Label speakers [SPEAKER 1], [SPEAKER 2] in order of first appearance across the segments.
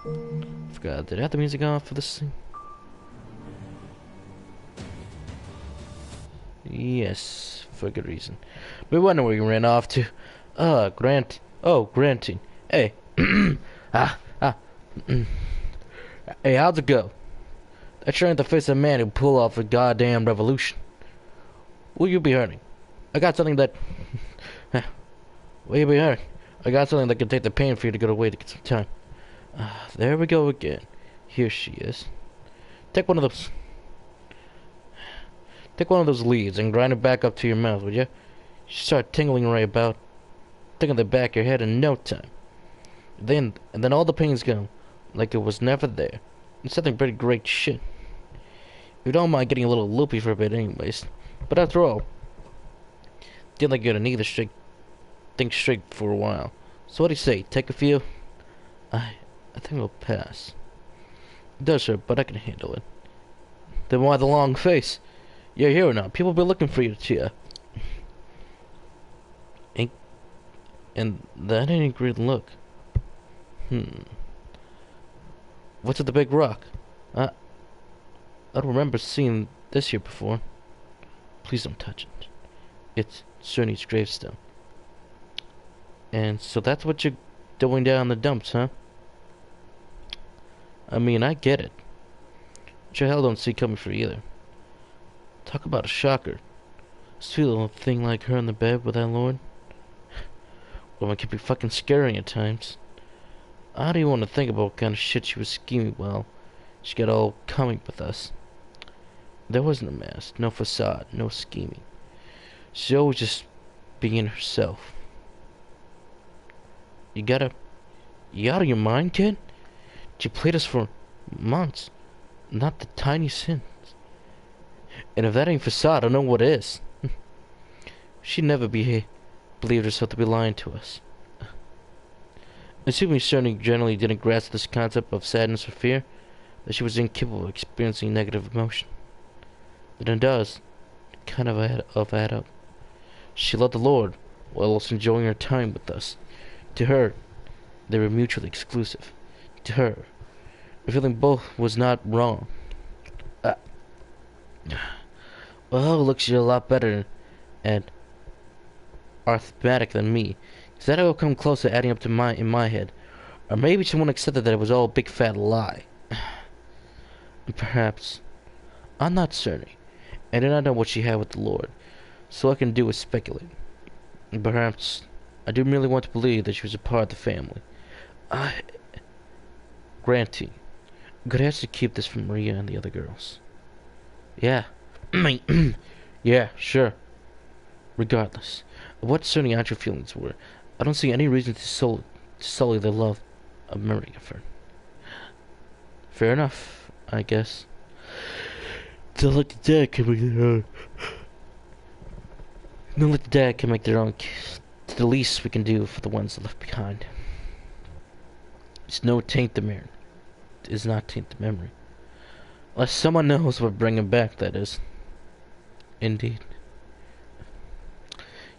[SPEAKER 1] Forgot, did I have the music on for this thing? Yes, for good reason. We wonder where you ran off to. Grant. Oh, Granting. Hey. ah, ah. Hey, how'd it go? I trying to face a man who pulled off a goddamn revolution. Will you be hurting? I got something that... Will you be hurting? I got something that can take the pain for you to get away to get some time. There we go again. Here she is. Take one of those... Take one of those leads and grind it back up to your mouth, would you? You start tingling right about. Thinking the back of your head in no time. And then all the pain's gone. Like it was never there. It's something pretty great shit. You don't mind getting a little loopy for a bit anyways. But after all, didn't like you're gonna need to think straight for a while. So what do you say? Take a few? I think I'll pass. It does hurt, but I can handle it. Then why the long face? You're a hero now. People be looking for you to cheer. And that ain't a great look. What's with the big rock? I don't remember seeing this here before. Please don't touch it. It's Cerny's gravestone. And so that's what you're doing down in the dumps, huh? I mean, I get it. But your hell don't see coming for either. Talk about a shocker. Sweet little thing like her in the bed with that lord. Woman can be fucking scary at times. I don't even want to think about what kind of shit she was scheming while she got all coming with us. There wasn't a mask, no facade, no scheming. She was just being herself. You out of your mind, kid? She played us for months. Not the tiny sins. And if that ain't facade, I don't know what is. She'd never believed herself to be lying to us. Assuming Cerny generally didn't grasp this concept of sadness or fear, that she was incapable of experiencing negative emotion. But it does kind of add up. She loved the Lord, while also enjoying her time with us. To her, they were mutually exclusive. To her, feeling both was not wrong. Well, looks you're a lot better and arithmetic than me. Cause that will come close to adding up to in my head. Or maybe someone accepted that it was all a big fat lie. Perhaps. I'm not certain. I do not know what she had with the Lord. So all I can do is speculate. Perhaps I do merely want to believe that she was a part of the family. Granting. Could I ask you to keep this from Maria and the other girls? Yeah. Yeah, sure. Regardless of what certain actual feelings were, I don't see any reason to sully the love of memory of her. Fair enough, I guess. Don't let the dead can make their own. Don't let the dead can make their own. It's the least we can do for the ones left behind. It's no taint the memory. It is not taint the memory. Unless someone knows what bringing back, that is. Indeed.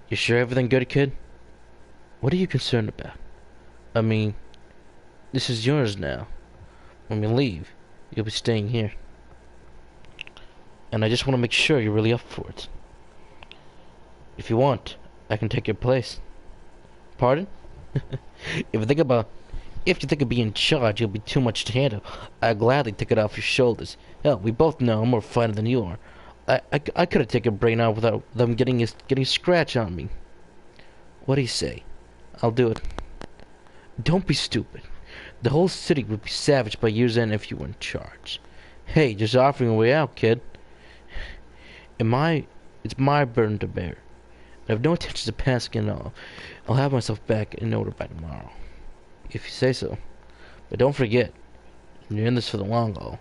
[SPEAKER 1] You sure everything good, kid? What are you concerned about? I mean, this is yours now. When we leave, you'll be staying here. And I just want to make sure you're really up for it. If you want, I can take your place. Pardon? If you think of being in charge, it'll be too much to handle. I'd gladly take it off your shoulders. Hell, we both know I'm more fighter than you are. I could have taken a brain out without them getting a scratch on me. What do you say? I'll do it. Don't be stupid. The whole city would be savaged by year's end if you were in charge. Hey, just offering a way out, kid. It's my burden to bear. I have no intentions of passing it off. I'll have myself back in order by tomorrow. If you say so. But don't forget, you're in this for the long haul.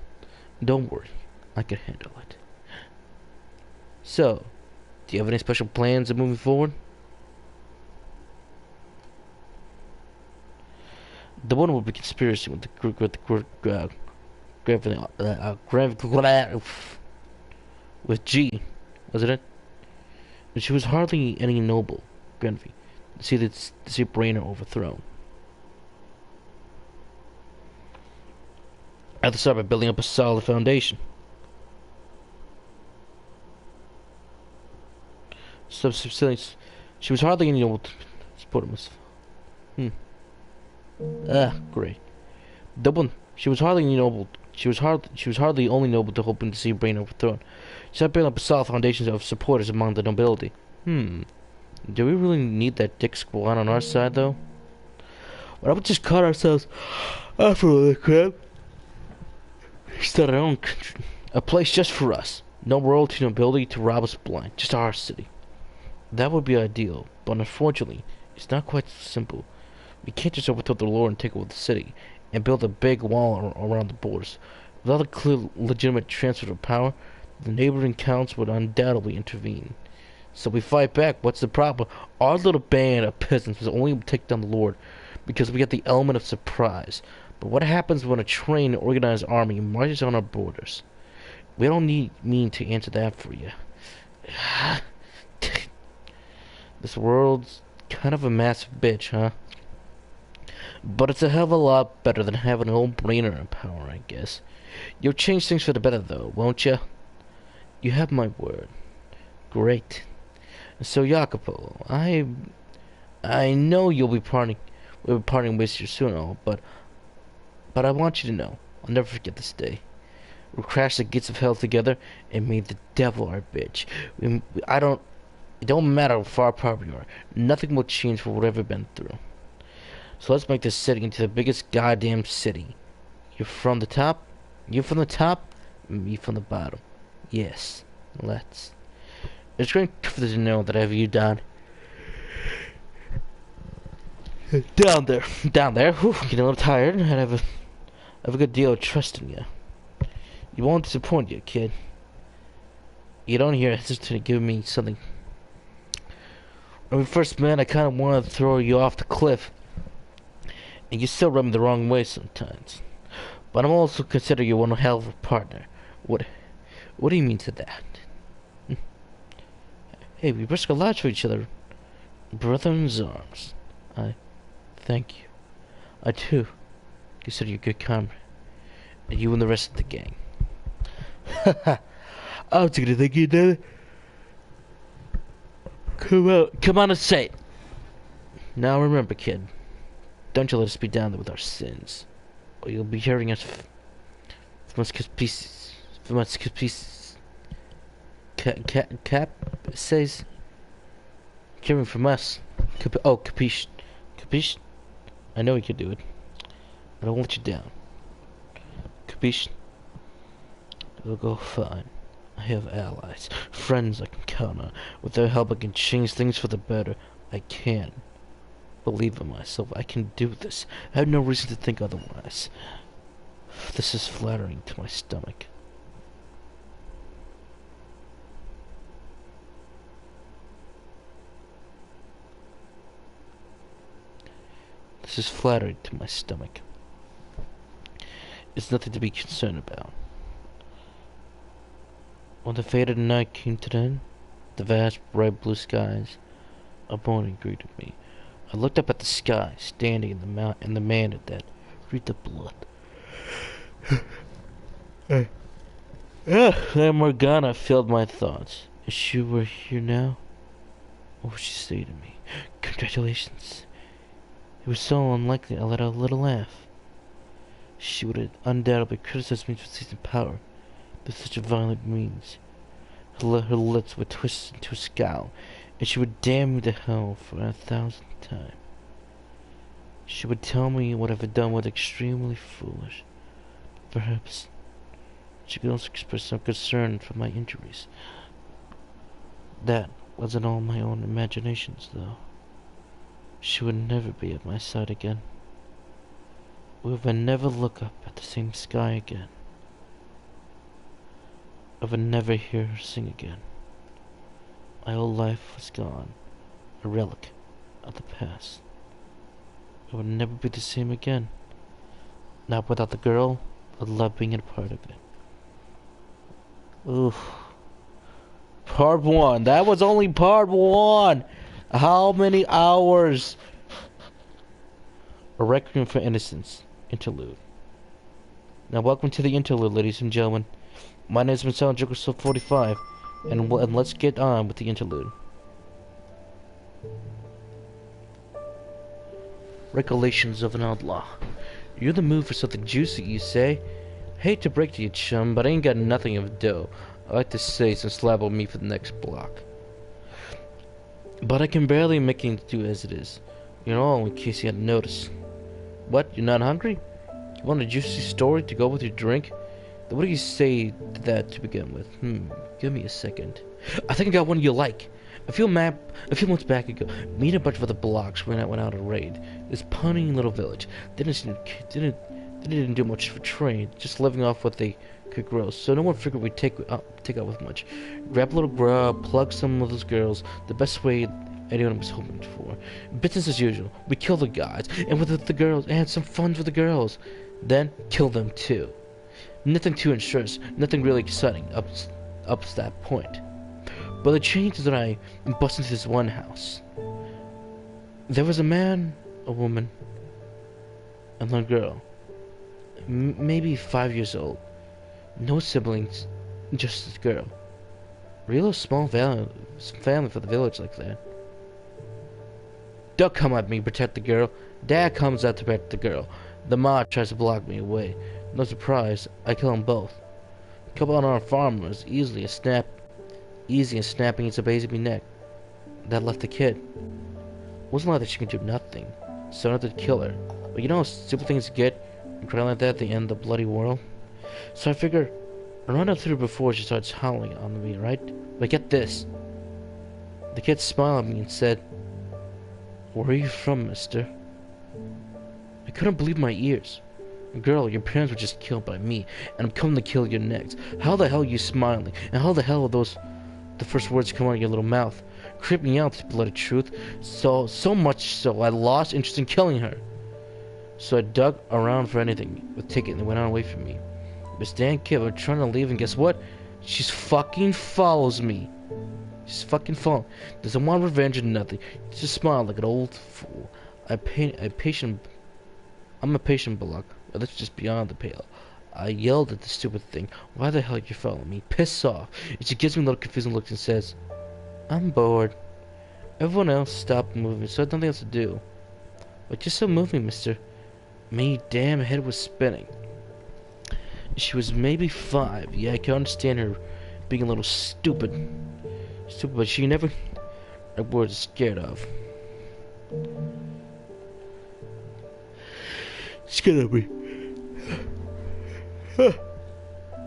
[SPEAKER 1] Don't worry, I can handle it. So, do you have any special plans of moving forward? The one will be conspiracy with with G, wasn't it? But she was hardly any noble, Grenvy, to see Brainer overthrown. I have to start by building up a solid foundation. Subsistence. She was hardly any noble to support him. Ah, great. Dublin. She was hardly any noble. She was hardly only noble to hoping to see her brain overthrown. She started building up a solid foundation of supporters among the nobility. Do we really need that dick squad on our side, though? Why don't we just cut ourselves off from the crap? Start our own country. A place just for us. No royalty, nobility to rob us blind. Just our city. That would be ideal, but unfortunately, it's not quite so simple. We can't just overthrow the lord and take over the city, and build a big wall around the borders. Without a clear, legitimate transfer of power, the neighboring counts would undoubtedly intervene. So we fight back. What's the problem? Our little band of peasants was only able to take down the lord because we got the element of surprise. But what happens when a trained, organized army marches on our borders? We don't need me to answer that for you. This world's kind of a massive bitch, huh? But it's a hell of a lot better than having an old brainer in power, I guess. You'll change things for the better, though, won't you? You have my word. Great. So, Jacopo, I know we'll be parting ways here soon, but I want you to know, I'll never forget this day. We'll crash the gates of hell together and made the devil our bitch. It don't matter how far apart we are. Nothing will change for what we've ever been through. So let's make this city into the biggest goddamn city. You're from the top, me from the bottom. Yes, let's. It's great to know that I have you down there. Whew, getting a little tired, and I have a good deal of trust in you. You won't disappoint you, kid. You don't hear it's just to give me something. When we first met, I kind of wanted to throw you off the cliff, and you still rub me the wrong way sometimes. But I'm also consider you one hell of a partner. What do you mean to that? Hey, we risk our lives for each other. Brother in his arms. I thank you. I too consider you a good comrade. And you and the rest of the gang. I was gonna thank you, David. Come on and say it. Now remember, kid. Don't you let us be down there with our sins. Or you'll be hurting us from us pieces. Cap says, hearing from us. Capiche? Capiche? I know you can do it. But I won't let you down. Capiche? It'll go fine. I have allies, friends I can count on. With their help I can change things for the better. I can. Believe in myself. I can do this. I have no reason to think otherwise. This is flattering to my stomach. This is flattering to my stomach. It's nothing to be concerned about. When the faded night came to an end, the vast bright blue skies, a morning greeted me. I looked up at the sky, standing in the manner that read the blood. That Morgana filled my thoughts. If she were here now, what would she say to me? Congratulations. It was so unlikely I let out a little laugh. She would have undoubtedly criticized me for seizing power by such a violent means. Her lips would twist into a scowl, and she would damn me to hell for 1,000th time. She would tell me what I've done was extremely foolish. Perhaps she could also express some concern for my injuries. That wasn't all my own imaginations, though. She would never be at my side again. We would never look up at the same sky again. I would never hear her sing again. My whole life was gone, a relic of the past. It would never be the same again. Not without the girl, I love being a part of it. Oof. Part 1. That was only part 1. How many hours? A Requiem for Innocence interlude. Now welcome to the interlude, ladies and gentlemen. My name is Marcel Joker 45, and let's get on with the interlude. Recollections of an Outlaw. You're in the mood for something juicy, you say? Hate to break to you, chum, but I ain't got nothing of dough. I like to say some slab on me for the next block. But I can barely make it do as it is. You know, in case you hadn't noticed. What, you're not hungry? You want a juicy story to go with your drink? Then what do you say to that to begin with? Give me a second. I think I got one you like. A few months back ago, me and a bunch of other blocks went out on a raid. This punny little village. They didn't do much for trade, just living off what they could grow. So no one figured we'd take out with much. Grab a little grub, plug some of those girls, the best way anyone was hoping for. Business as usual. We kill the guys, and with the girls, and had some fun with the girls. Then kill them too. Nothing too intense, nothing really exciting up to that point. But the change is that I bust into this one house. There was a man, a woman, and a girl. Maybe 5 years old. No siblings, just this girl. Real small family for the village like that. Don't come at me, protect the girl. Dad comes out to protect the girl. The mob tries to block me away. No surprise, I kill them both. A couple on our farm was easy as snapping its baby neck. That left the kid. Wasn't like that she could do nothing, so I had to kill her. But you know how stupid things get? Crying like that at the end of the bloody world. So I figure I run up through before she starts howling on me, right? But get this. The kid smiled at me and said, "Where are you from, mister?" I couldn't believe my ears. Girl, your parents were just killed by me, and I'm coming to kill you next. How the hell are you smiling? And how the hell are those the first words come out of your little mouth? Creeped me out, to bloody truth. So much so I lost interest in killing her. So I dug around for anything with ticket and they went on away from me. But Stan kid was trying to leave, and guess what? She's fucking follows me. She's fucking following. Doesn't want revenge or nothing. Just smile like an old fool. I'm a patient block. But that's just beyond the pale. I yelled at the stupid thing. Why the hell are you following me? Piss off. And she gives me a little confusing look and says, "I'm bored." Everyone else stopped moving, so I had nothing else to do. But you're still moving, mister. My damn head was spinning. She was maybe 5. Yeah, I can understand her being a little stupid. But she never was scared of. Scared of me. I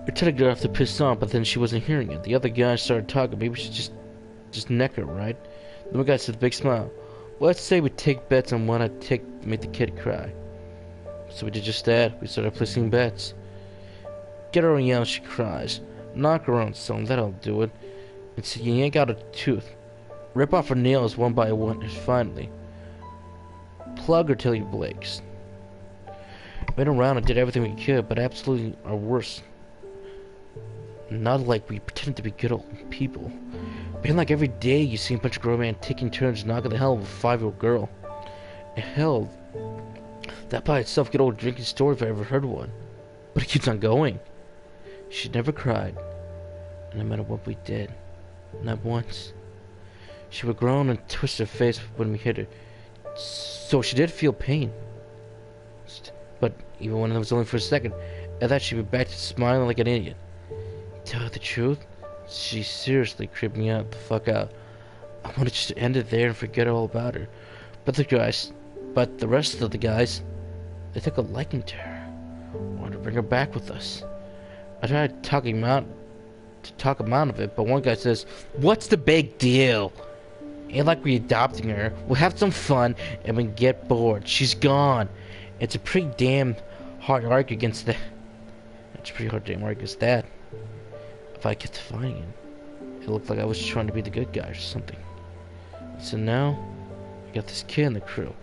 [SPEAKER 1] tried to get off the piss on, but then she wasn't hearing it. The other guy started talking. Maybe we should just neck her, right? The one guy said, big smile. Well, let's say we take bets on one to make the kid cry. So we did just that. We started placing bets. Get her and yell, she cries. Knock her on some, that'll do it. And see, you ain't got a tooth. Rip off her nails one by one, and finally, plug her till you breaks. Went around and did everything we could, but absolutely our worst. Not like we pretended to be good old people. Being like every day you see a bunch of grown men taking turns knocking the hell out of a 5-year-old girl. And hell, that by itself could old drinking story if I ever heard one. But it keeps on going. She never cried, no matter what we did. Not once. She would groan and twist her face when we hit her. So she did feel pain. But even when it was only for a second, I thought she'd be back to smiling like an idiot. Tell her the truth, she seriously creeped me out the fuck out. I wanted just to end it there and forget all about her. But the rest of the guys, they took a liking to her. Wanted to bring her back with us. I tried talking him out of it, but one guy says, "What's the big deal? Ain't like we adopting her. We'll have some fun and we get bored. She's gone." It's a pretty damn hard argue against that. It's pretty hard to argue against that. If I kept fighting it, it looked like I was trying to be the good guy or something. So now, I got this kid in the crew.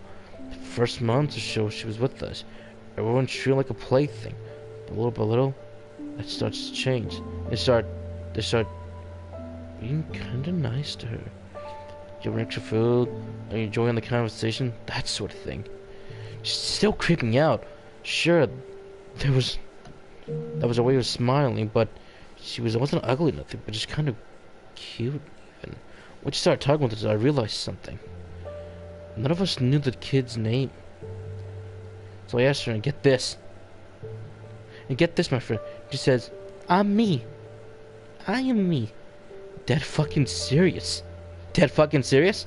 [SPEAKER 1] The first month or so she was with us, everyone treated her like a plaything. But little by little, that starts to change. They start being kinda nice to her. Giving extra food, are you enjoying the conversation? That sort of thing. She's still creeping out. Sure, there was That was her way of smiling, but wasn't ugly or nothing, but just kind of cute. And when she started talking with us, I realized something. None of us knew the kid's name. So I asked her, and get this. And get this, my friend. She says, I'm me. I am me. Dead fucking serious. Dead fucking serious?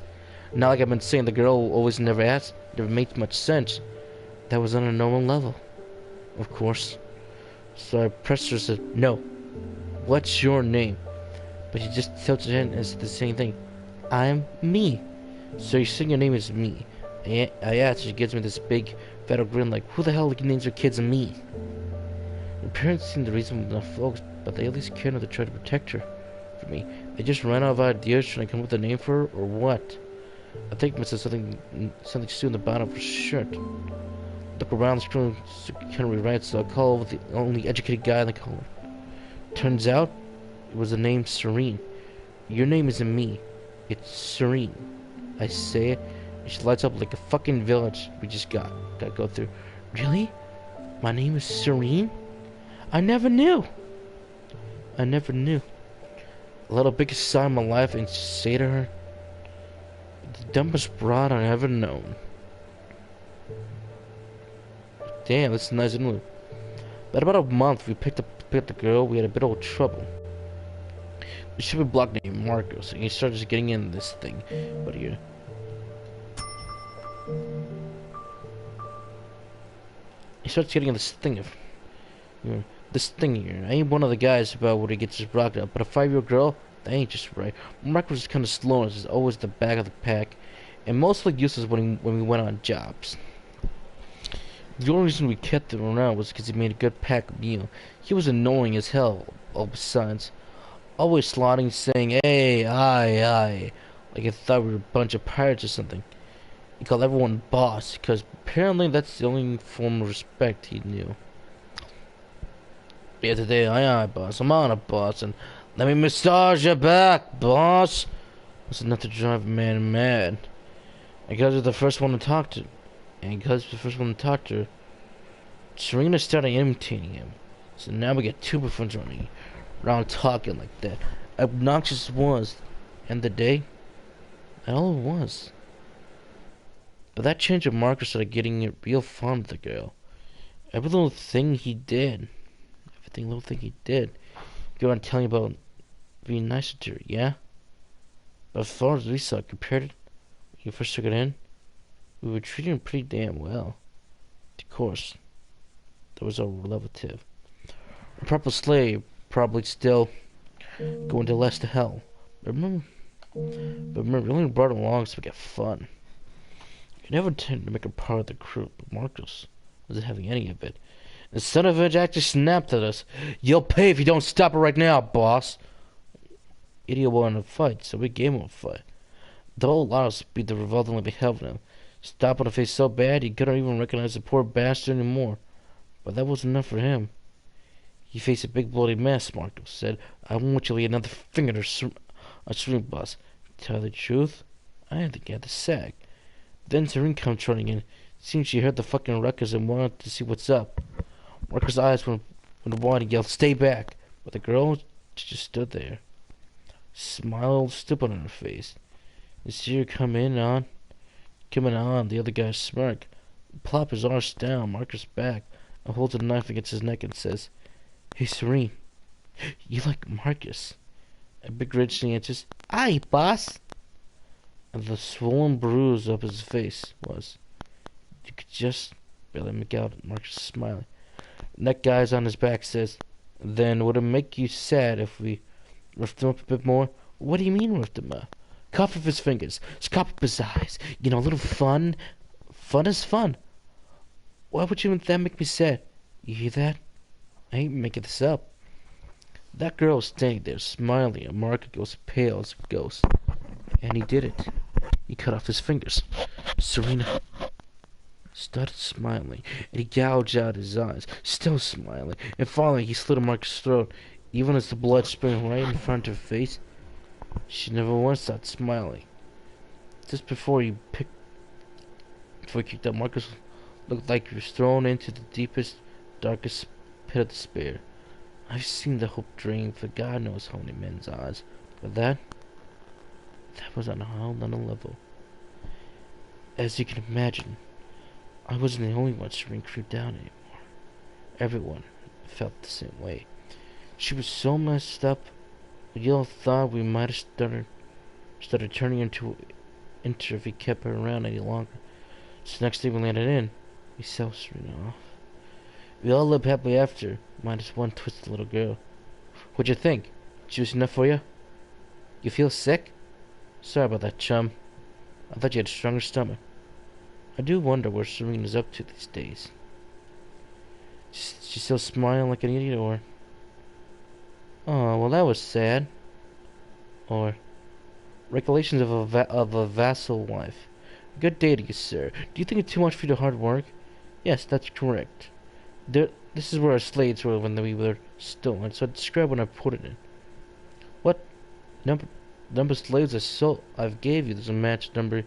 [SPEAKER 1] Not like I've been saying, the girl always never asked. Never made much sense. That was on a normal level. Of course. So I pressed her and said, no. What's your name? But she just tilted her head and said the same thing. I'm me. So you saying your name is me? I asked, she gives me this big, fat grin like, who the hell names their kids me? Her parents seemed reasonable enough folks, but they at least cared enough to try to protect her from me. They just ran out of ideas trying to come up with a name for her, or what? I think it said something stupid on the bottom of her shirt. Look around, the screen can't rewrite, so I call over the only educated guy in the color. Turns out, it was the name Serene. Your name isn't me. It's Serene. I say it, and she lights up like a fucking village we just got to go through. Really? My name is Serene? I never knew. I never knew. A little biggest sign of my life and say to her, the dumbest broad I've ever known. Damn, that's nice, isn't it? But about a month, we picked up the girl. We had a bit of trouble. The stupid block named Marcos, and he started just getting in this thing. But here, he starts getting in this thing of, this thing here. I ain't one of the guys about where he gets his blocked up, but a 5-year-old girl, that ain't just right. Marcos is kind of slow, and is always the back of the pack, and mostly useless when we went on jobs. The only reason we kept him around was because he made a good pack meal. He was annoying as hell, all besides. Always slotting, saying, hey, aye, like he thought we were a bunch of pirates or something. He called everyone boss, because apparently that's the only form of respect he knew. Yeah, today, aye, boss, I'm on a boss, and let me massage your back, boss. That's enough to drive a man mad. Because you're the first one to talk to. And because the first one to talk to her, Serena started imitating him. So now we get two friends running around talking like that. Obnoxious it was. And the day, that all it was. But that change of Marcus started getting real fond of the girl. Every little thing he did. Go on telling about being nicer to her, yeah? But as far as we saw compared it, when you first took it in, we were treating him pretty damn well. Of course, there was our relative. A proper slave, probably still going to less to hell. But remember, we only brought him along so we get fun. We never intended to make him part of the crew, but Marcos wasn't having any of it. The son of a bitch actually snapped at us. You'll pay if you don't stop it right now, boss. Idiot wanted to fight, so we gave him a fight. The whole lot of speed the revolting be helping him. Stop on the face so bad he couldn't even recognize the poor bastard anymore. But that wasn't enough for him. He faced a big bloody mess, Marcos said. I want you to lay another finger on Serene, boss. To tell the truth, I didn't think he had the sack. Then Serene comes trotting in. Seems she heard the fucking ruckus and wanted to see what's up. Marcos' eyes went wide and yelled, stay back. But the girl just stood there. Smile stupid on her face. You see her coming on, the other guy smirk. Plop his arse down, Marcus back, and holds a knife against his neck and says, hey, Serene, you like Marcus? A big red she answers, aye, boss. And the swollen bruise up his face was, you could just barely make out Marcus smiling. And that guy's on his back says, then would it make you sad if we roughed him up a bit more? What do you mean roughed him up? Cuff of his fingers, scop up his eyes. You know, a little fun. Fun is fun. Why would you that make me sad? You hear that? I ain't making this up. That girl was standing there, smiling, and Mark goes pale as a ghost. And he did it. He cut off his fingers. Serena started smiling, and he gouged out his eyes, still smiling. And finally, he slit Mark's throat, even as the blood sprang right in front of her face. She never once stopped smiling. Just before he kicked up, Marcus looked like he was thrown into the deepest, darkest pit of despair. I've seen the hope drain for God knows how many men's eyes, but that was on a whole nother level. As you can imagine, I wasn't the only one Serene creeped down anymore. Everyone felt the same way. She was so messed up, we all thought we might have started turning into if we kept her around any longer. So next day we landed in, we sell Serena off. We all lived happily after, minus one twisted little girl. What'd you think? Juicy enough for you? You feel sick? Sorry about that, chum. I thought you had a stronger stomach. I do wonder what Serena's up to these days. She's still smiling like an idiot, or... Oh, well that was sad. Or... Recollections of a vassal wife. Good day to you, sir. Do you think it's too much for your hard work? Yes, that's correct. This is where our slates were when we were stolen, so describe when I put it in. What? Number of slaves I've gave you doesn't match number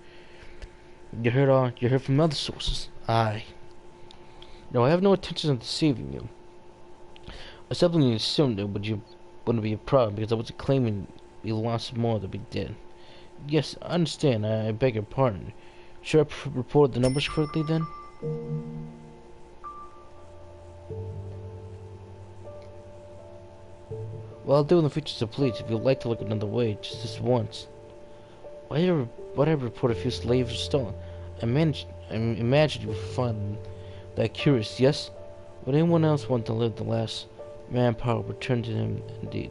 [SPEAKER 1] you heard from other sources. Aye. No, I have no intention of deceiving you. I simply assumed it wouldn't be a problem because I wasn't claiming we lost more than we did. Yes, I understand. I beg your pardon. Should I report the numbers correctly then? Well, I'll do in the future, so please, if you'd like to look another way, just this once. Why report a few slaves stolen? I imagine you would find that curious, yes? Would anyone else want to live the last manpower returned to him indeed?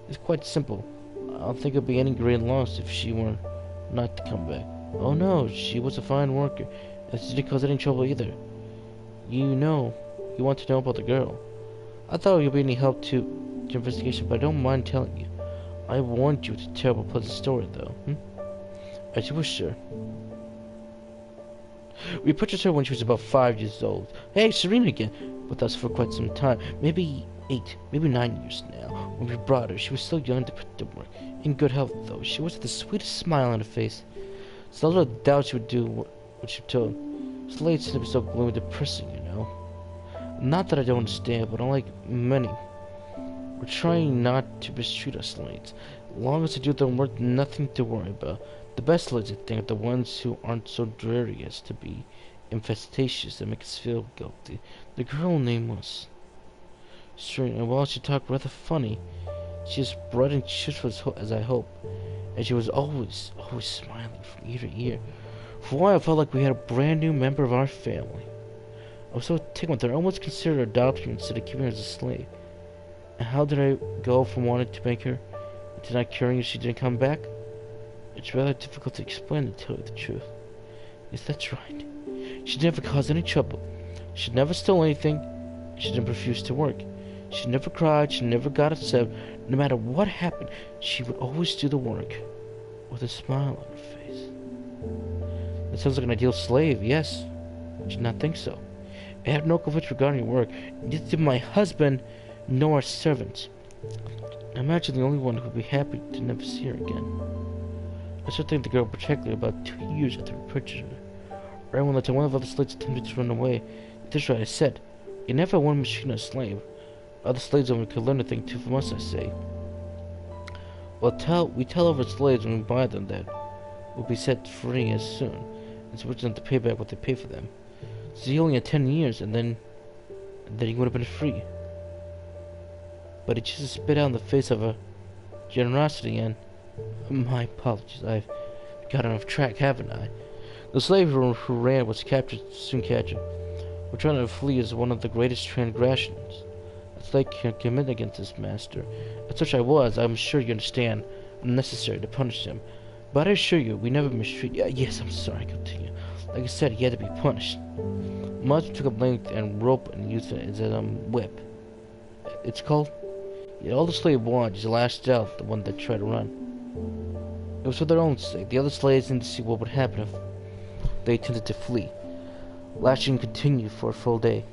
[SPEAKER 1] It's quite simple. I don't think it would be any great loss if she were not to come back. Oh no, she was a fine worker, and she didn't cause any trouble either. You want to know about the girl. I thought it would be any help to your investigation, but I don't mind telling you. I warned you it's a terrible, pleasant story, though. As you wish, sir. We purchased her when she was about 5 years old. Hey, Serena again. With us for quite some time. Maybe 8, maybe 9 years now. When we brought her, she was still young to put to work. In good health, though. She was the sweetest smile on her face. So little doubt she would do what she told. Slaves tend to be so gloomy and depressing, you know. Not that I don't understand, but unlike many, we're trying not to mistreat our slaves. As long as they do their work, nothing to worry about. The best slaves, I think, are the ones who aren't so dreary as to be infestatious and make us feel guilty. The girl name was Serena, and while she talked rather funny, she was bright and cheerful as I hope, and she was always smiling from ear to ear. For a while, I felt like we had a brand new member of our family. I was so tickled that I almost considered adopting her instead of keeping her as a slave. And how did I go from wanting to make her to not caring if she didn't come back? It's rather difficult to explain, to tell you the truth. Yes, that's right. She never caused any trouble. She never stole anything. She never refused to work. She never cried. She never got upset. No matter what happened, she would always do the work with a smile on her face. That sounds like an ideal slave, yes. I did not think so. I have no complaints regarding her work. Neither did my husband nor our servants. I imagine the only one who would be happy to never see her again. I still think the girl particularly about 2 years after we purchased her. Right when the one of the other slaves attempted to run away. This is what I said. You never want machine a slave. Other slaves only could learn a thing too from us, I say. Well, we tell our slaves when we buy them that we'll be set free as soon, and so we have to pay back what they pay for them. So he only had 10 years, and then he would have been free. But he just spit out in the face of her generosity, and my apologies, I've got off track, haven't I? The slave who ran was captured, soon captured. We're trying to flee is one of the greatest transgressions a slave can commit against his master. As such I was, I'm sure you understand, necessary to punish him. But I assure you, we never mistreat you. Yes, I'm sorry, continue. Like I said, he had to be punished. Mother took a length and rope and used it as a whip. It's called? Yeah, all the slave wanted is lashed out the one that tried to run. It was for their own sake. The other slaves didn't see what would happen if they attempted to flee. Lashing continued for a full day.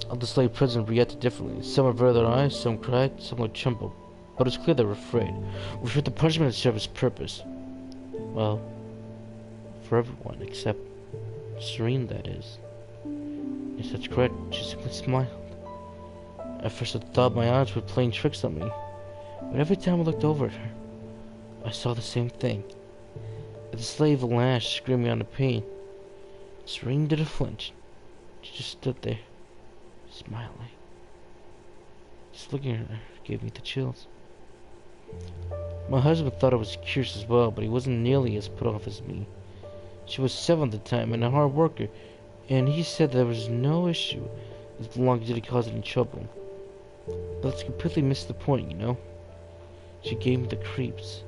[SPEAKER 1] All the slave prisoners reacted differently. Some averted their eyes, some cried, some looked trembled. But it was clear they were afraid. We feared the punishment had served its purpose. Well, for everyone except Serene, that is. Yes, that's correct. She simply smiled. At first I thought my eyes were playing tricks on me, but every time I looked over at her, I saw the same thing. The slave lashed, screaming out in pain. Serene didn't flinch. She just stood there, smiling. Just looking at her gave me the chills. My husband thought I was curious as well, but he wasn't nearly as put off as me. She was 7 at the time and a hard worker, and he said there was no issue as long as it didn't cause any trouble. But let's completely miss the point, you know? She gave me the creeps.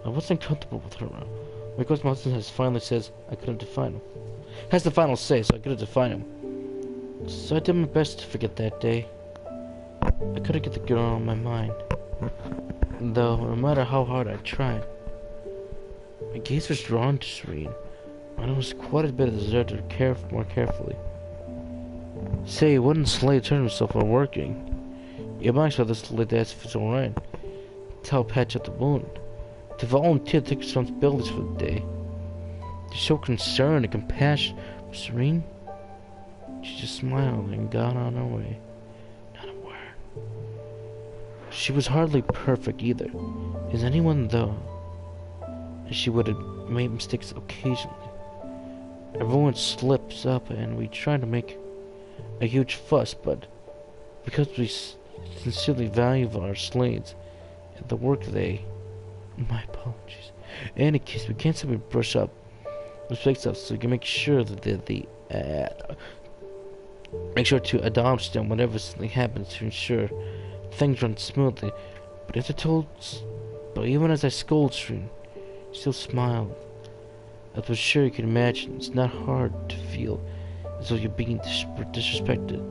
[SPEAKER 1] I wasn't comfortable with her around. Because my husband has finally says I couldn't define him. Has the final say, so I couldn't define him. So I did my best to forget that day. I couldn't get the girl on my mind. Though, no matter how hard I tried, my gaze was drawn to Serene, and it was quite a bit of desire to care more carefully. Say, wouldn't Slade turn himself on working? You might saw this lady ask if it's alright. To help patch up the wound. To volunteer to take responsibilities for the day. To show concern and compassion for Serene. She just smiled and got on her way. Not a word. She was hardly perfect either. Is anyone though? And she would have made mistakes occasionally. Everyone slips up and we try to make a huge fuss, but because we sincerely value our slaves and the work they... My apologies. In any case, we can't simply brush up mistakes up, so we can make sure that make sure to adopt them whenever something happens to ensure things run smoothly. But even as I scolded Serene, she still smiled. As was sure you can imagine, it's not hard to feel as though you're being disrespected.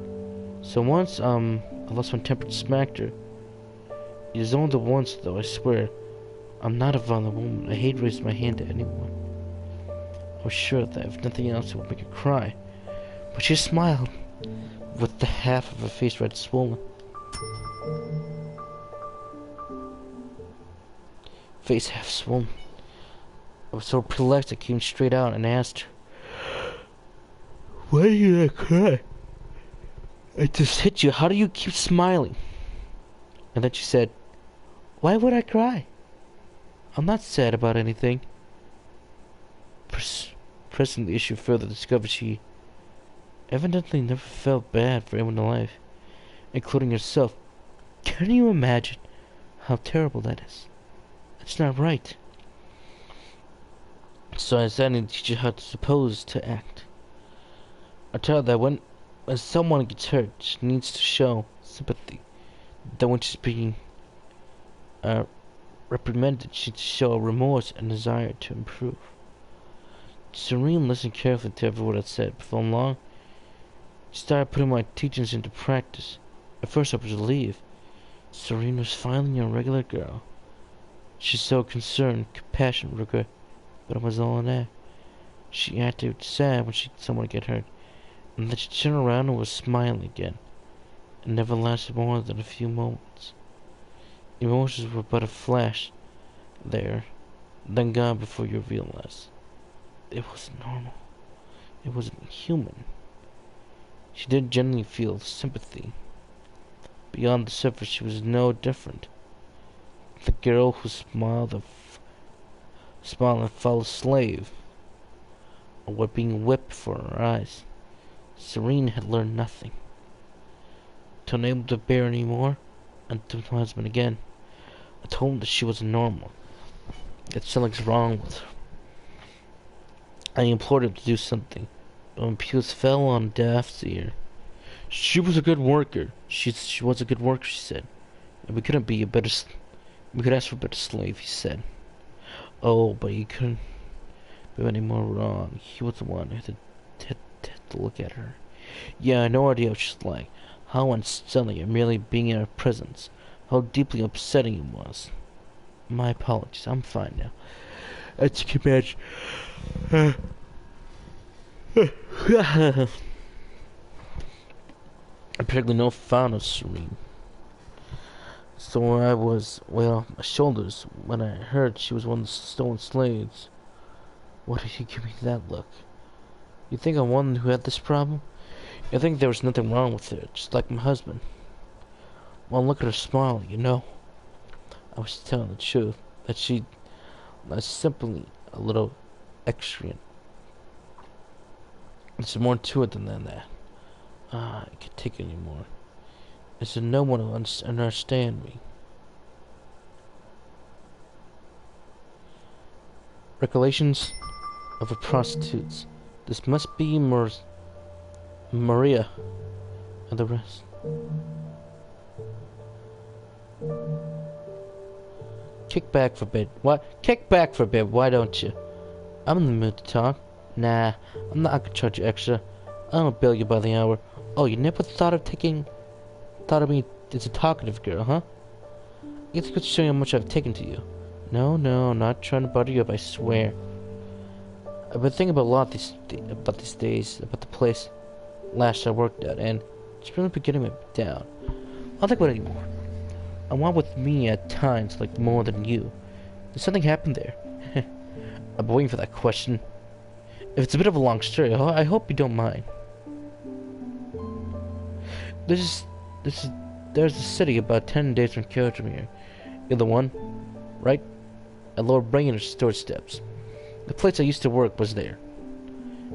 [SPEAKER 1] So once, I lost my temper and smacked her. It is only the once, though, I swear. I'm not a violent woman. I hate raising my hand to anyone. I was sure that if nothing else, it would make her cry. But she smiled, with the half of her face red swollen. Face half swollen. I was so perplexed I came straight out and asked her, "Why did I cry? I just hit you. How do you keep smiling?" And then she said, "Why would I cry? I'm not sad about anything." Pressing the issue further, discovered she evidently never felt bad for anyone in life, including herself. Can you imagine how terrible that is? It's not right. So I decided to teach her how to suppose to act. I tell her that when someone gets hurt, she needs to show sympathy. That when she's being reprimanded, she should show remorse and desire to improve. Serene listened carefully to every word I said. Before long, she started putting my teachings into practice. At first I was relieved. Serene was finally a regular girl. She showed concern, compassion, regret, but it was all in act. She acted sad when someone get hurt, and then she turned around and was smiling again. It never lasted more than a few moments. Emotions were but a flash there, then gone before you realized. It wasn't normal. It wasn't human. She did genuinely feel sympathy. Beyond the surface, she was no different. The girl who smiled and fell a slave, or were being whipped for her eyes. Serene had learned nothing. To unable to bear any more, and to my husband again, I told him that she wasn't normal. That something's wrong with her. I implored him to do something, but when Pewes fell on deaf ear. She was a good worker. She was a good worker, she said. And we could ask for a better slave, he said. Oh, but he couldn't be any more wrong. He was the one who had to look at her. Yeah, I had no idea what she's like. How unsettling and merely being in her presence. How deeply upsetting it was. My apologies, I'm fine now. As you can imagine. Apparently no fan of Serene. So I was, well, my shoulders when I heard she was one of the stolen slaves. Why did he give me that look? You think I'm one who had this problem? I think there was nothing wrong with her, just like my husband. Well, look at her smile, you know. I was telling the truth, that she was simply a little extravagant. There's more to it than that. I can't take it anymore. Is there no one who understand me? Recollections of a prostitute. This must be Maria and the rest. Kick back for a bit. What? Kick back for a bit, why don't you? I'm in the mood to talk. Nah, I'm not gonna charge you extra. I don't bill you by the hour. Oh, you never thought of me as a talkative girl, huh? You think it's showing how much I've taken to you? No, I'm not trying to butter you up, I swear. I've been thinking about a lot about these days, about the place last I worked at, and it's really been getting me down. I don't think about it anymore. I want with me at times like more than you. Did something happen there? I've been waiting for that question. If it's a bit of a long story, I hope you don't mind. There's a city about 10 days from Kyoto from here. You're the one, right? At Lord Brainerd's doorsteps. The place I used to work was there.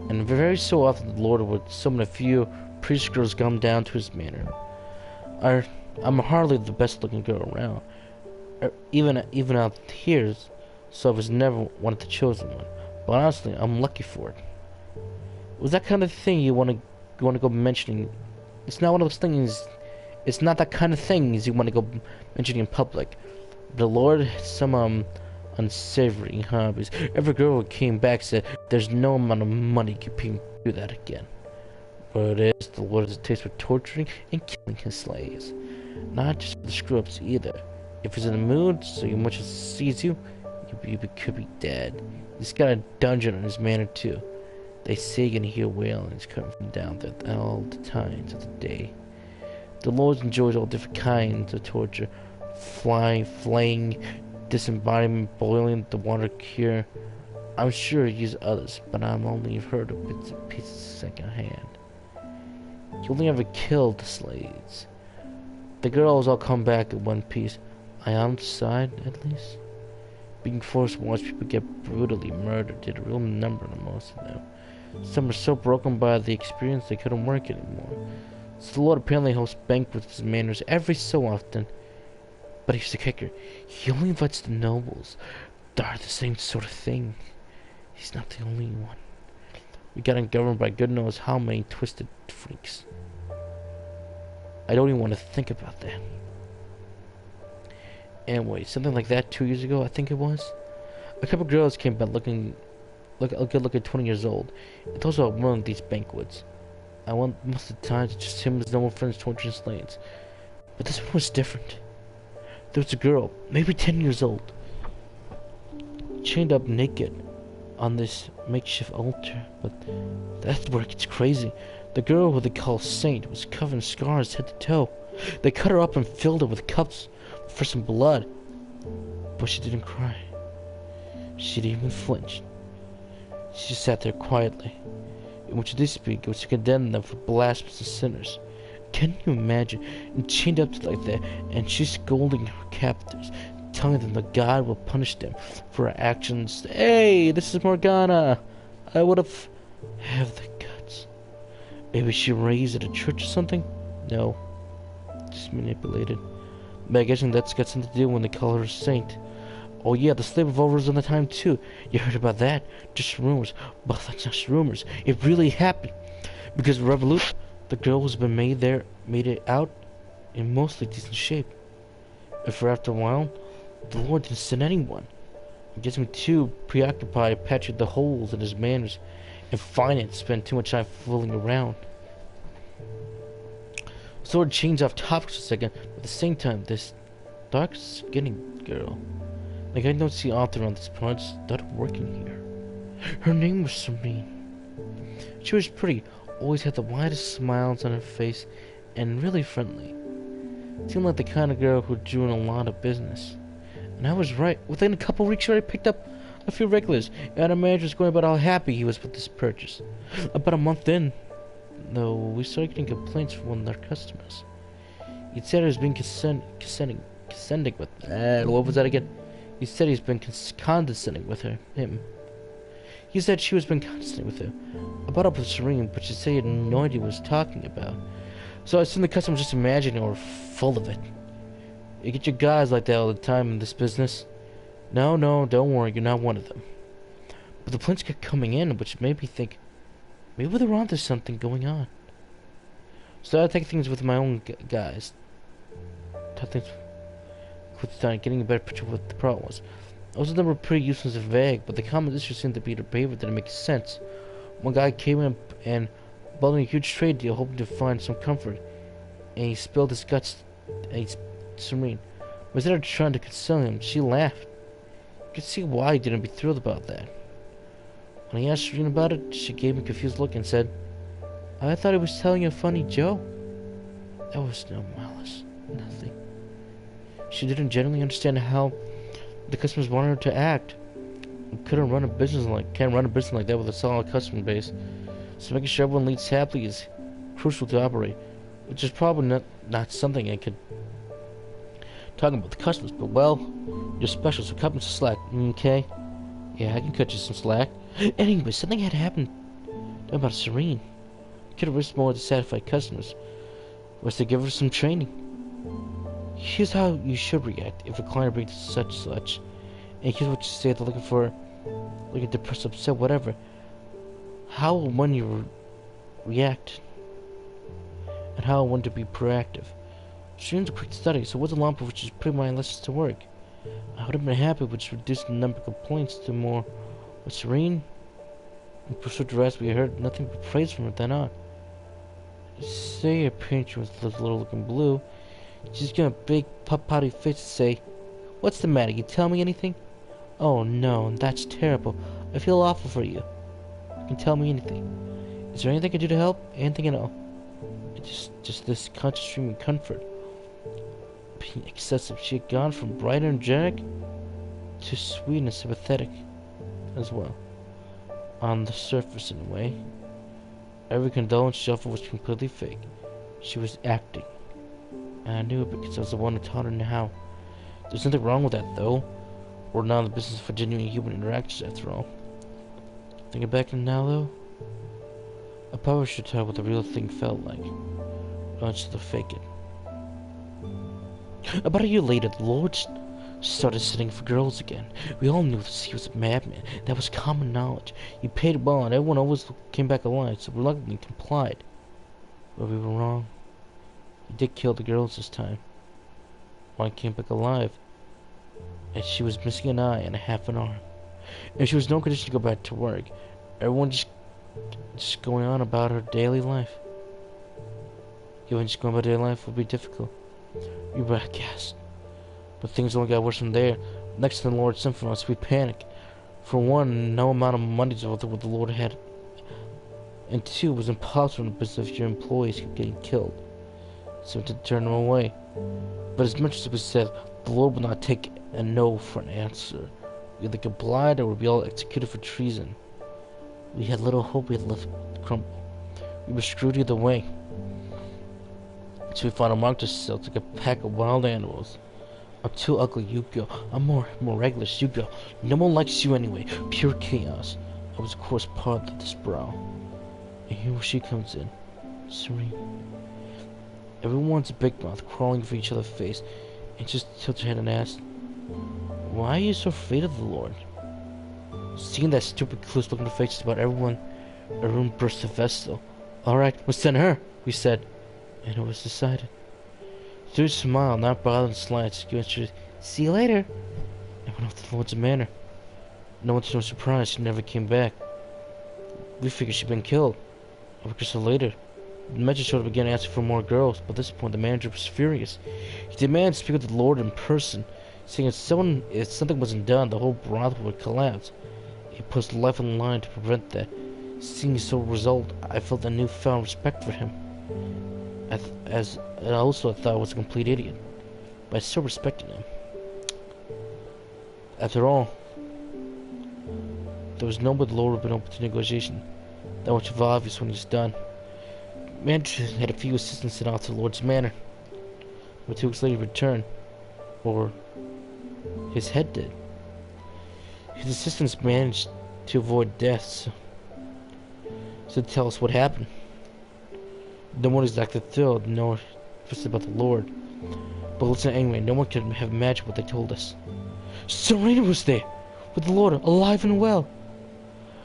[SPEAKER 1] And very so often the Lord would summon a few priest girls come down to his manor. I'm hardly the best looking girl around. Even out here, so I was never one of the chosen one. But honestly, I'm lucky for it. Was that kind of thing you want to go mentioning? It's not one of those things. It's not that kind of things you want to go mentioning in public. The Lord had some unsavory hobbies. Every girl who came back said there's no amount of money can do that again. But it is, the Lord has a taste for torturing and killing his slaves. Not just for the screw-ups either. If he's in the mood, so much as sees you, you could be dead. He's got a dungeon in his manor too. They say you can hear wailing is coming from down there at all the times of the day. The Lord enjoys all different kinds of torture. Flaying, disembodiment, boiling, the water cure. I'm sure he uses others, but I've only heard of bits and pieces second hand. You only ever killed the slaves. The girls all come back in one piece. I on the side, at least. Being forced to watch people get brutally murdered did a real number on most of them. Some were so broken by the experience they couldn't work anymore. So the Lord apparently hosts banquets at his manors every so often. But here's the kicker. He only invites the nobles. They're the same sort of thing. He's not the only one. We got governed by good knows how many twisted freaks. I don't even want to think about that. Anyway, something like that 2 years ago, I think it was. A couple girls came back looking 20 years old. And those are one of these banquets. I went most of the times just him and his normal friends torturing slaves. But this one was different. There was a girl, maybe 10 years old, chained up naked on this makeshift altar. But that's where it gets crazy. The girl who they call Saint was covered in scars head to toe. They cut her up and filled her with cups for some blood. But she didn't cry. She didn't even flinch. She just sat there quietly. In which they speak was to condemn them for blasphemous sinners. Can you imagine? And chained up like that, and she's scolding her captors, telling them that God will punish them for her actions. Hey, this is Morgana. I would have the guts. Maybe she raised at a church or something? No. Just manipulated. But I guess that's got something to do when they call her a saint. Oh yeah, the slave revolver's on the time too. You heard about that? Just rumors. But that's not just rumors. It really happened. Because of the revolution, the girl who's been made it out in mostly decent shape. And for after a while, the Lord didn't send anyone. It gets me too preoccupied patching the holes in his manners and finance spend too much time fooling around. Sort of change off topics for a second, but at the same time, this dark skinny girl, like I don't see author on this part, started working here. Her name was Serene. She was pretty, always had the widest smiles on her face, and really friendly. Seemed like the kind of girl who drew in a lot of business. And I was right. Within a couple weeks, she already picked up a few regulars, and our manager was going about how happy he was with this purchase. About a month in, though, we started getting complaints from one of their customers. He said he was being condescending with. What was that again? He said he's been condescending with him. He said she was being condescending with him. I brought up with Serene, but she said he had no idea what he was talking about. So I assume the customer was just imagining or full of it. You get your guys like that all the time in this business. No, don't worry, you're not one of them. But the planes kept coming in, which made me think, maybe they're onto something going on. So I take things with my own guys. Talk things with time, getting a better picture of what the problem was. Most of them were pretty useless and vague, but the common issue seemed to be their behavior didn't make sense. One guy came in and building a huge trade deal, hoping to find some comfort, and he spilled his guts. And he's Serene. But instead of trying to console him, she laughed. You could see why he didn't be thrilled about that. When he asked Serene about it, she gave me a confused look and said, "I thought he was telling you a funny joke." There was no malice, nothing. She didn't genuinely understand how the customers wanted her to act. Can't run a business like that with a solid customer base. So making sure everyone leads happily is crucial to operate, which is probably not something I could talk about the customers. But well, you're special, so cut me some slack, okay? Yeah, I can cut you some slack. Anyway, something had happened about Serene. I could have risked more to satisfy customers. Was to give her some training. Here's how you should react if a client brings such, and here's what you say they're looking for, like depressed, upset, whatever. How and when you react, and how and when to be proactive. Streams are quick to study, so what's a lump which is putting my lessons to work? I would have been happy with just reducing the number of complaints to more. But Serene, in pursuit of the rest, we heard nothing but praise from her then on. Say her paint was a little looking blue. She's got a big pouty face to say, "What's the matter? You tell me anything?" "Oh no, that's terrible. I feel awful for you. You can tell me anything. Is there anything I can do to help? Anything at all?" Just this constant stream of comfort. Being excessive, she had gone from bright and energetic to sweet and sympathetic as well. On the surface, in a way. Every condolence she offered was completely fake. She was acting. And I knew it because I was the one who taught her how. There's nothing wrong with that, though. We're not in the business for genuine human interactions, after all. Thinking back on now, though, I probably should tell what the real thing felt like. Not just to fake it. About a year later, the Lord started sitting for girls again. We all knew this. He was a madman. That was common knowledge. He paid well, and everyone always came back alive, so reluctantly complied. But we were wrong. He did kill the girls this time. One came back alive, and she was missing an eye and half an arm. And she was no condition to go back to work. Everyone just going on about her daily life. Even just going about daily life would be difficult. We were aghast. But things only got worse from there. Next to the Lord sent for us, we panicked. For one, no amount of money is worth what the Lord had. And two, it was impossible in the business if your employees kept getting killed. So we had to turn them away. But as much as we said, the Lord would not take a no for an answer. We either complied or would be all executed for treason. We had little hope we had left crumble. We were screwed either way. So we found a marked ourselves like a pack of wild animals. I'm too ugly, you go. I'm more reckless, you go. No one likes you anyway. Pure chaos. I was of course part of this brawl. And here she comes in. Serene. Everyone's a big mouth crawling for each other's face, and just tilted her head and asked, "Why are you so afraid of the Lord?" Seeing that stupid close look in the faces about everyone, a room burst of vestal. "Alright, we'll send her," we said, and it was decided. Through a smile, not bothered in slides, you answered, "See you later," and went off to the Lord's manor. No one to no surprise, she never came back. We figured she'd been killed. A week or so later, the magistrate began asking for more girls, but at this point the manager was furious. He demanded to speak with the Lord in person, saying if something wasn't done, the whole brothel would collapse. He put his life on the line to prevent that. Seeing his sole result, I felt a newfound respect for him. As I also thought I was a complete idiot, but I still respected him. After all, there was no way the Lord would have been open to negotiation. That much was obvious when he's done. Manager had a few assistants sent out to the Lord's manor, but 2 weeks later he returned, or his head did. His assistants managed to avoid deaths, so tell us what happened. No one exactly thrilled, nor just about the Lord. But listen anyway, no one could have imagined what they told us. Serena was there, with the Lord, alive and well.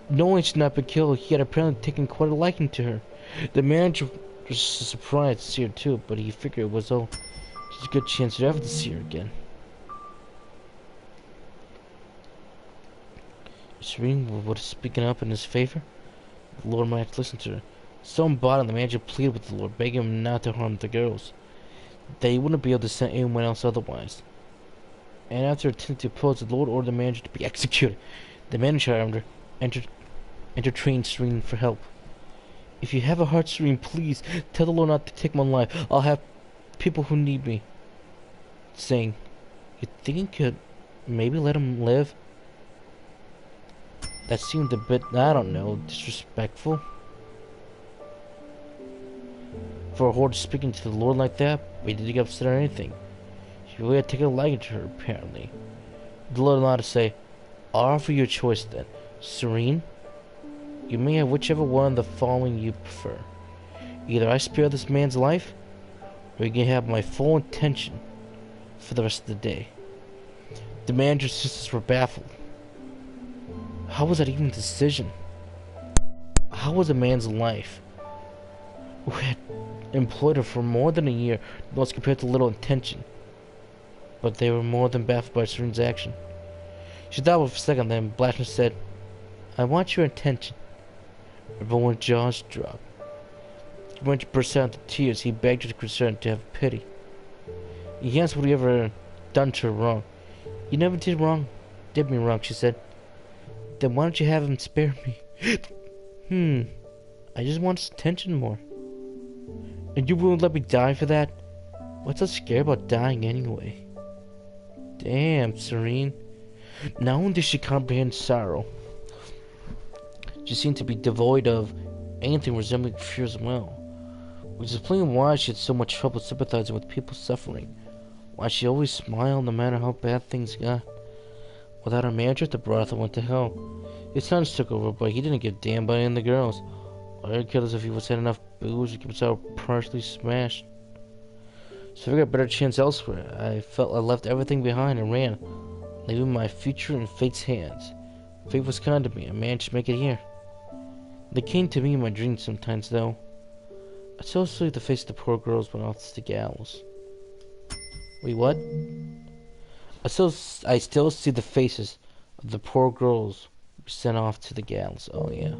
[SPEAKER 1] No one should not be killed. He had apparently taken quite a liking to her. The manager was surprised to see her too, but he figured it was just a good chance to ever to see her again. Serena was speaking up in his favor. The Lord might have to listen to her. Some bottom, the manager pleaded with the Lord, begging him not to harm the girls. They wouldn't be able to send anyone else otherwise. And after attempting to oppose, the Lord ordered the manager to be executed. The manager, however, entertained Serene for help. If you have a heart, Serene, please tell the Lord not to take my life. I'll have people who need me. Saying, you think you could maybe let him live? That seemed a bit, I don't know, disrespectful. For a horde speaking to the Lord like that, we didn't get upset or anything. She really had taken a liking to her, apparently. The Lord allowed to say, I'll offer you a choice then. Serene, you may have whichever one of the following you prefer. Either I spare this man's life, or you can have my full attention for the rest of the day. The manager's sisters were baffled. How was that even a decision? How was a man's life, who had employed her for more than a year, was compared to little intention? But they were more than baffled by Serene's action. She thought for a second, then Blashman said, I want your attention. Everyone's jaws dropped. He went to burst out into tears. He begged her to concern to have pity. He asked what he ever done to her wrong. You never did me wrong, she said. Then why don't you have him spare me? I just want his attention more. And you won't let me die for that? What's so scary about dying anyway? Damn, Serene. Not only did she comprehend sorrow, she seemed to be devoid of anything resembling fear as well, which is plain why she had so much trouble sympathizing with people suffering, why she always smiled no matter how bad things got. Without her manager, the brothel went to hell. His sons took over, but he didn't give a damn about any of the girls. All he cared was if he was had enough booze to keep himself partially smashed. So I got a better chance elsewhere. I felt I left everything behind and ran, leaving my future in fate's hands. Fate was kind to me. I managed to make it here. They came to me in my dreams sometimes, though. I still see the face of the poor girls went off to the gallows. Wait, what? I still see the faces of the poor girls sent off to the gallows. Oh, yeah.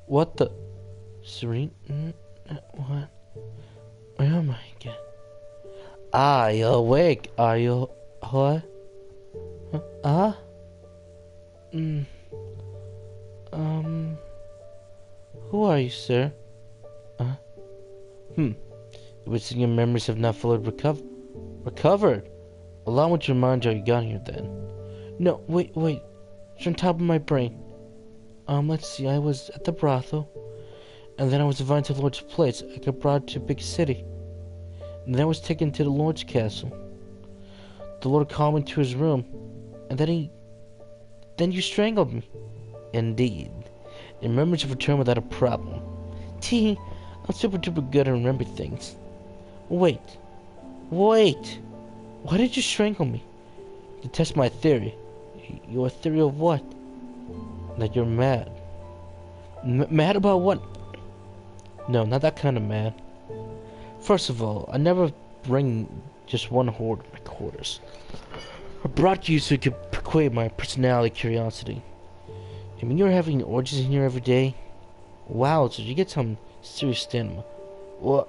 [SPEAKER 1] What the? Serene? What? Where am I again? Ah, you're awake. Are you? What? Huh? Who are you, sir? It would seem your memories have not fully recovered. Allow me to remind you how you got here, then. No, wait. It's on top of my brain. Let's see, I was at the brothel, and then I was invited to the Lord's place. I got brought to a big city, and then I was taken to the Lord's castle. The Lord called me to his room, and then you strangled me. Indeed. And memories have returned without a problem. I'm super duper good at remembering things. Wait. Why did you strangle me? To test my theory. Your theory of what? That you're mad. Mad about what? No, not that kind of mad. First of all, I never bring just one horde to my quarters. I brought you so you could placate my personality curiosity. I mean, you're having orgies in here every day. Wow, so you get some serious stamina. Well,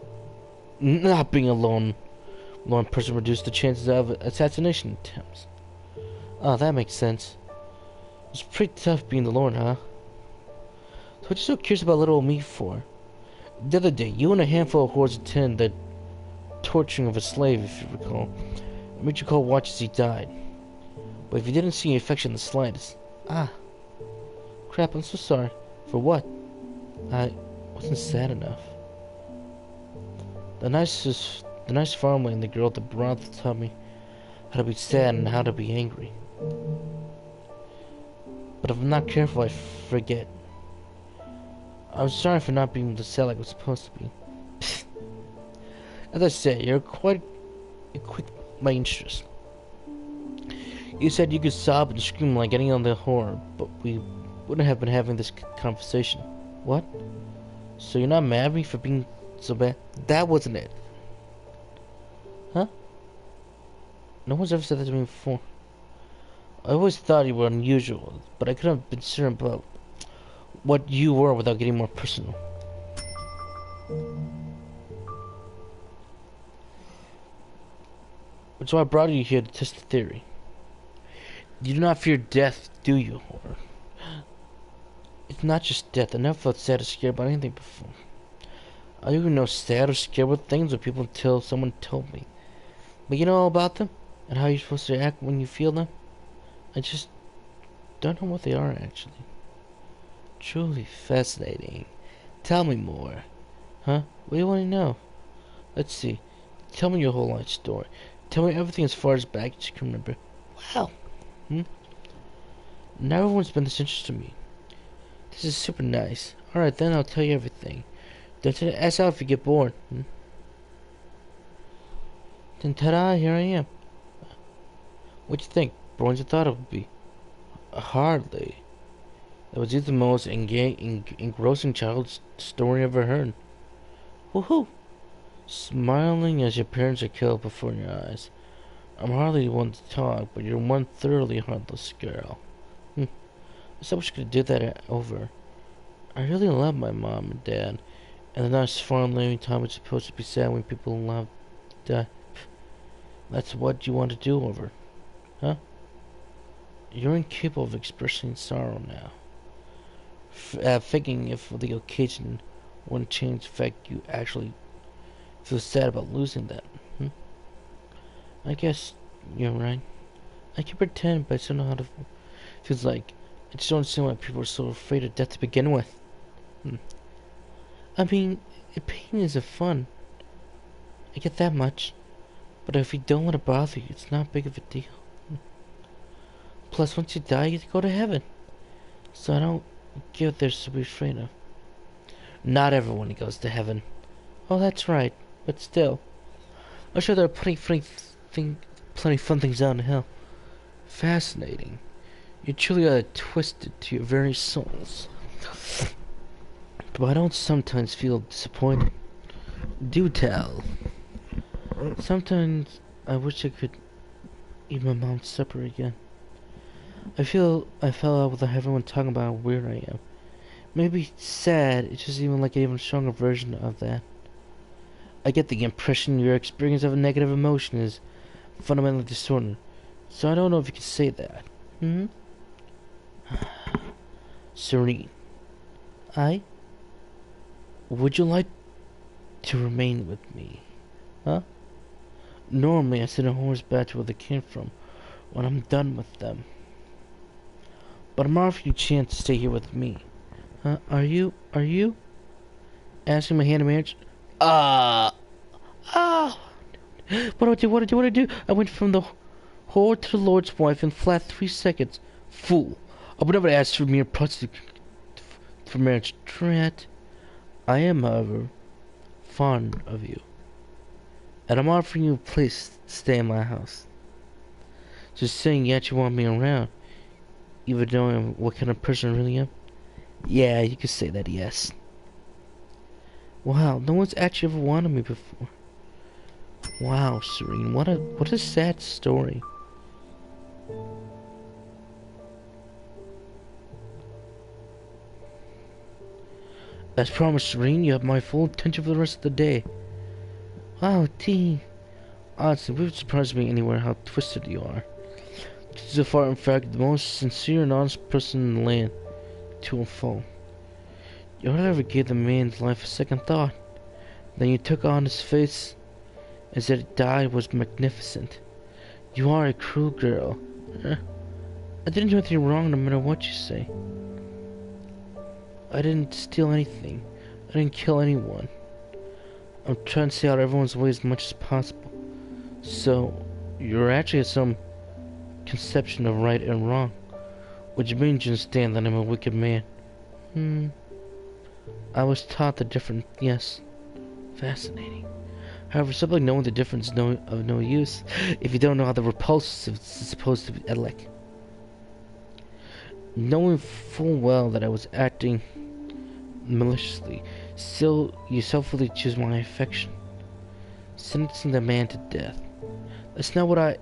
[SPEAKER 1] not being a lone person reduced the chances of assassination attempts. Oh, that makes sense. It's pretty tough being the Lord, huh? So what are you so curious about little old me for? The other day, you and a handful of hordes attended the torturing of a slave, if you recall. I made you call watch as he died. But if you didn't see any affection in the slightest... Ah. Crap, I'm so sorry. For what? I wasn't sad enough. The nice farmland and the girl at the brothel taught me how to be sad and how to be angry. But if I'm not careful, I forget. I'm sorry for not being the sad like I was supposed to be. As I said, you're quite a quick my interest. You said you could sob and scream like any other horror, but we wouldn't have been having this conversation. What? So you're not mad at me for being so bad? That wasn't it. Huh? No one's ever said that to me before. I always thought you were unusual, but I couldn't have been certain about what you were without getting more personal. Which is why I brought you here to test the theory. You do not fear death, do you, horror? It's not just death. I never felt sad or scared about anything before. I don't even know sad or scared with things or people until someone told me. But you know all about them? And how you're supposed to act when you feel them? I just don't know what they are, actually. Truly fascinating. Tell me more. Huh? What do you want to know? Let's see. Tell me your whole life story. Tell me everything as far as back as you can remember. Wow. Now everyone's been this interested in me. This is super nice. Alright, then I'll tell you everything. Don't ask out if you get bored. Then ta-da, here I am. What'd you think? Boring as you thought it would be? Hardly. That was either the most engrossing child's story ever heard. Woohoo! Smiling as your parents are killed before your eyes. I'm hardly one to talk, but you're one thoroughly heartless girl. I wish I could do that over. I really love my mom and dad, and the nice farm living time is supposed to be sad when people love die. That's what you want to do over, huh? You're incapable of expressing sorrow now. Thinking if the occasion wouldn't change the fact you actually feel sad about losing that. I guess you're right. I can pretend, but I don't know how to feels like. I just don't understand why people are so afraid of death to begin with. I mean, pain isn't fun. I get that much. But if you don't let it bother you, it's not big of a deal. Plus, once you die, you get to go to heaven. So I don't get what there's to be afraid of. Not everyone goes to heaven. Oh, that's right. But still. I'm sure there are plenty fun things out in hell. Fascinating. You truly are twisted to your very souls. But I don't sometimes feel disappointed. Do tell. Sometimes I wish I could eat my mom's supper again. I feel I fell out with everyone talking about how weird I am. Maybe sad, it's just even like an even stronger version of that. I get the impression your experience of a negative emotion is fundamentally distorted. So I don't know if you can say that. Serene. Would you like to remain with me? Huh? Normally I send a horse back to where they came from when I'm done with them. But I'm offering you a chance to stay here with me. Huh? Are you asking my hand in marriage? What do I do? I went from the whore to the Lord's wife in flat 3 seconds. Fool. I would never ask for mere prostitute for marriage. Drat. I am, however, fond of you. And I'm offering you a place to stay in my house. Just saying you actually want me around, even knowing what kind of person I really am. Yeah, you could say that, yes. Wow, no one's actually ever wanted me before. Wow, Serene, what a sad story. As promised, Serene, you have my full attention for the rest of the day. Wow, T. Honestly, it would surprise me anywhere how twisted you are. So far, in fact, the most sincere and honest person in the land, to a fault. You hardly ever gave the man's life a second thought. Then you took on his face as that he died was magnificent. You are a cruel girl. I didn't do anything wrong no matter what you say. I didn't steal anything. I didn't kill anyone. I'm trying to stay out of everyone's way as much as possible. So, you're actually some conception of right and wrong, which means you understand that I'm a wicked man. I was taught the difference, yes. Fascinating. However, simply knowing the difference is of no use if you don't know how the repulsive is supposed to be, like, knowing full well that I was acting maliciously, still you selfishly choose my affection, sentencing the man to death. That's not what I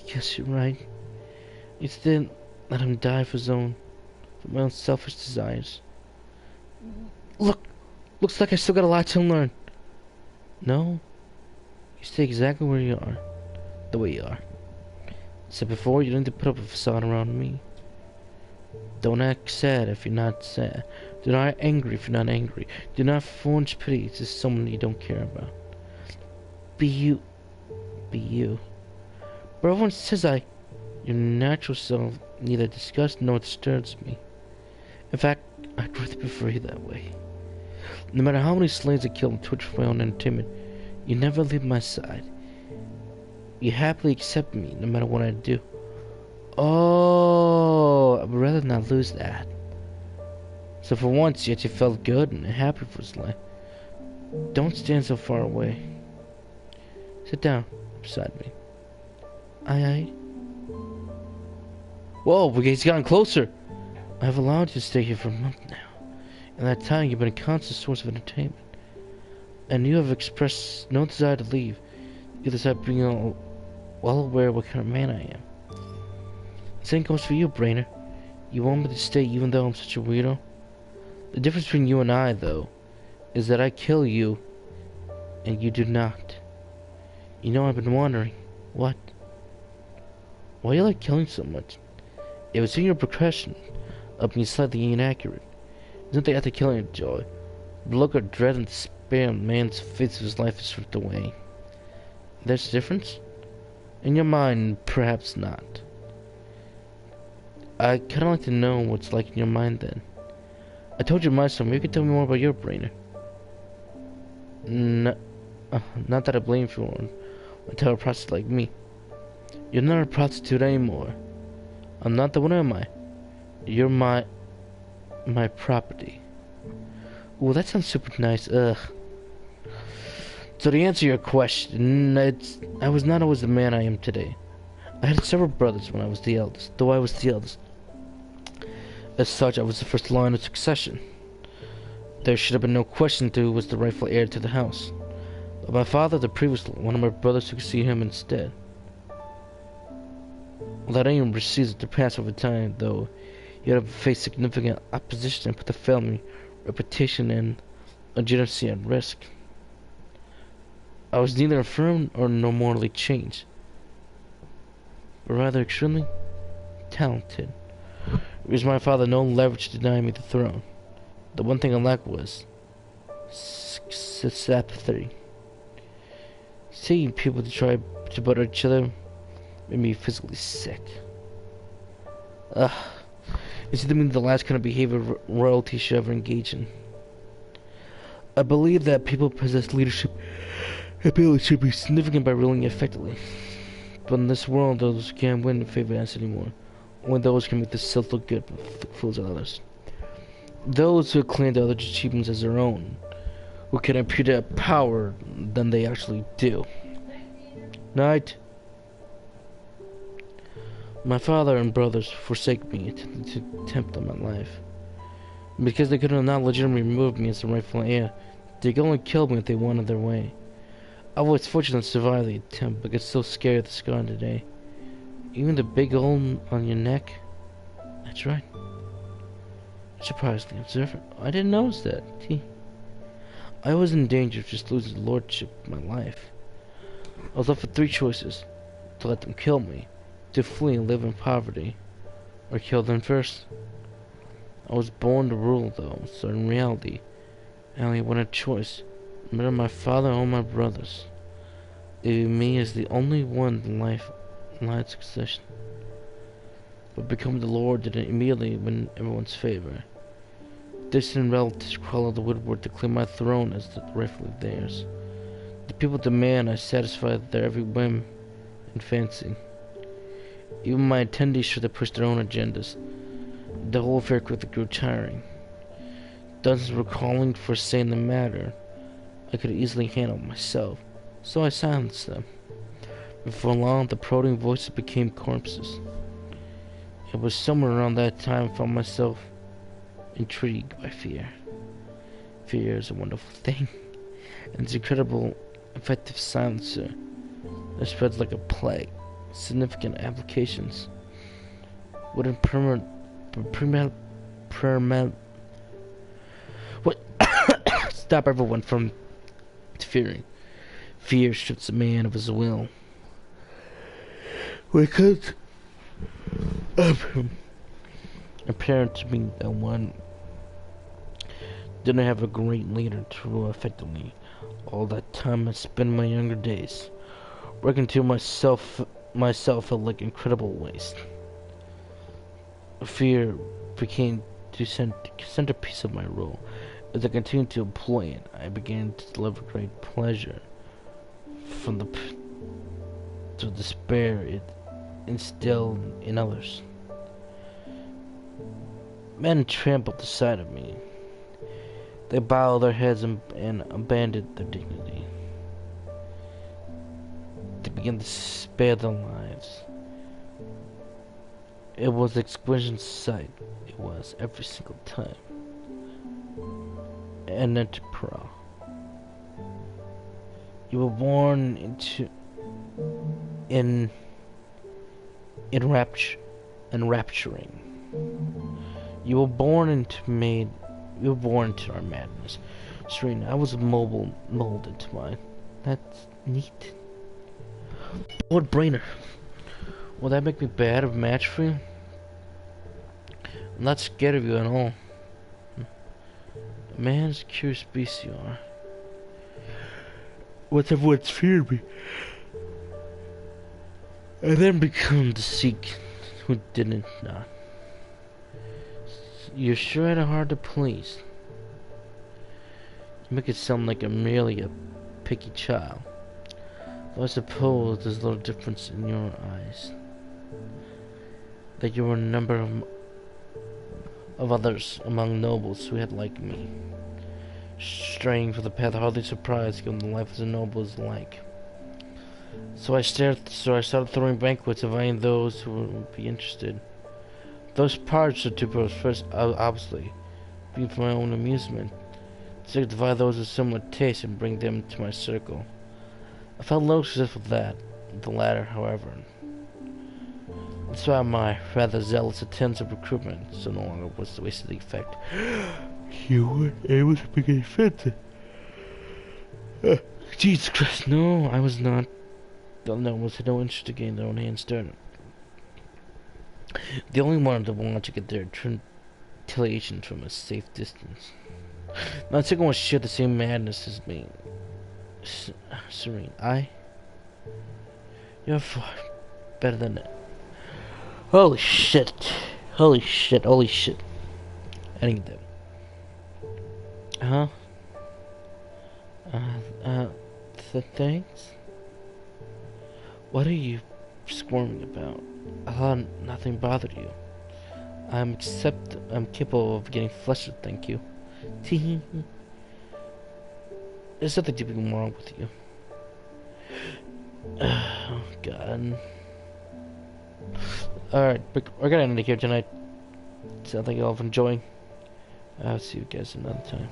[SPEAKER 1] guess you're right. Instead, let him die for my own selfish desires. Looks like I still got a lot to learn. No, you stay exactly where you are, the way you are. Said before, you don't need to put up a facade around me. Don't act sad if you're not sad. Do not act angry if you're not angry. Do not forge pity to someone you don't care about. Be you. Be you. But everyone says your natural self neither disgusts nor disturbs me. In fact, I'd rather prefer you that way. No matter how many slaves I kill and torture for my own entertainment, you never leave my side. You happily accept me no matter what I do. Oh, I'd rather not lose that. So for once, yet you felt good and happy for his life. Don't stand so far away. Sit down beside me. Aye. Whoa, he's gotten closer. I've allowed you to stay here for a month now. In that time, you've been a constant source of entertainment. And you have expressed no desire to leave. You decide being well aware of what kind of man I am. Same goes for you, Brainer. You want me to stay even though I'm such a weirdo? The difference between you and I, though, is that I kill you, and you do not. You know, I've been wondering, what? Why do you like killing so much? It was in your progression of being slightly inaccurate. Isn't the act of killing a joy? The look of dread and despair on man's face of his life is stripped away. There's a difference? In your mind, perhaps not. I'd kinda like to know what's like in your mind then. I told you my story, maybe you could tell me more about your Brainer. Not that I blame you for a terror prostitute like me. You're not a prostitute anymore. I'm not the one, am I? You're my property. Ooh, that sounds super nice. Ugh. So to answer your question, I was not always the man I am today. I had several brothers when I was the eldest, though I was the eldest. As such, I was the first line of succession. There should have been no question who was the rightful heir to the house. But my father, the previous one of my brothers, succeeded him instead. Without any receipts to pass over time, though, he had to face significant opposition and put the family reputation and legitimacy at risk. I was neither affirmed nor morally changed, but rather extremely talented. It was my father no leverage to deny me the throne. The one thing I lacked was sympathy. Seeing people to try to butter each other made me physically sick. It seemed to me the last kind of behavior royalty should ever engage in. I believe that people possess leadership ability should be significant by ruling effectively. But in this world, those who can't win favor us anymore. Only those can make the self look good with fools of others. Those who claim their other achievements as their own, who can appear to have power than they actually do. Night. My father and brothers forsake me to tempt on my life. Because they could not legitimately remove me as the rightful heir, they could only kill me if they wanted their way. I was fortunate to survive the attempt, but get so scared of the scar today. Even the big hole on your neck? That's right. Surprisingly observant. I didn't notice that. I was in danger of just losing the lordship of my life. I was left with three choices. To let them kill me, to flee and live in poverty, or kill them first. I was born to rule, though, so in reality, I only had one choice. Murder my father or my brothers. Leaving me as the only one in line succession. But becoming the lord didn't immediately win everyone's favor. Distant relatives crawl out of the woodwork to claim my throne as rightfully theirs. The people demand I satisfy their every whim and fancy. Even my attendees try to push their own agendas. The whole affair quickly grew tiring. Dozens were calling for saying the matter I could easily handle myself, so I silenced them. Before long, the prodding voices became corpses. It was somewhere around that time I found myself intrigued by fear. Fear is a wonderful thing, and it's incredible, effective silencer that spreads like a plague. Significant applications would stop everyone from fearing. Fear strips a man of his will. Because apparent to me that one didn't have a great leader to rule effectively. All that time I spent in my younger days working to myself felt like incredible waste. Fear became the centerpiece of my role. As I continued to employ it, I began to deliver great pleasure from the despair it instilled in others. Men trampled the sight of me. They bowed their heads and abandoned their dignity. They began to spare their lives. It was an exquisite sight. It was every single time. And then to pro. You were born into enrapturing. You were born into our madness. Serena, I was molded to mine. That's neat. What brainer? Will that make me bad of a match for you? I'm not scared of you at all. A man's a curious beast you are. What everyone's feared me, and then become to seek who didn't not. You're sure had a hard to please. You make it sound like I'm merely a picky child. Though I suppose there's a little difference in your eyes. That you were a number of others among nobles who had like me, straying for the path hardly surprised given the life as a noble is like. So I started throwing banquets, inviting those who would be interested. Those parts are to pose first, obviously, being for my own amusement, to divide those with similar tastes and bring them to my circle. I felt no success with that, the latter, however. Despite my rather zealous attempts at recruitment, so no longer was the wasted effect. You were able to begin offensive. Jesus Christ, no, I was not. The nobles had no interest to gain their own hands dirty. The only one that wanted to get their retaliation from a safe distance. Now, the second one shared the same madness as me. Serene, you're far better than that. Holy shit. Holy shit. Holy shit. I need that. Thanks? What are you squirming about? I thought nothing bothered you. I'm capable of getting flustered, thank you. Tee. There's nothing deeply wrong with you. Oh god. Alright, we're gonna end it here tonight. So thank you all for enjoying. I'll see you guys another time.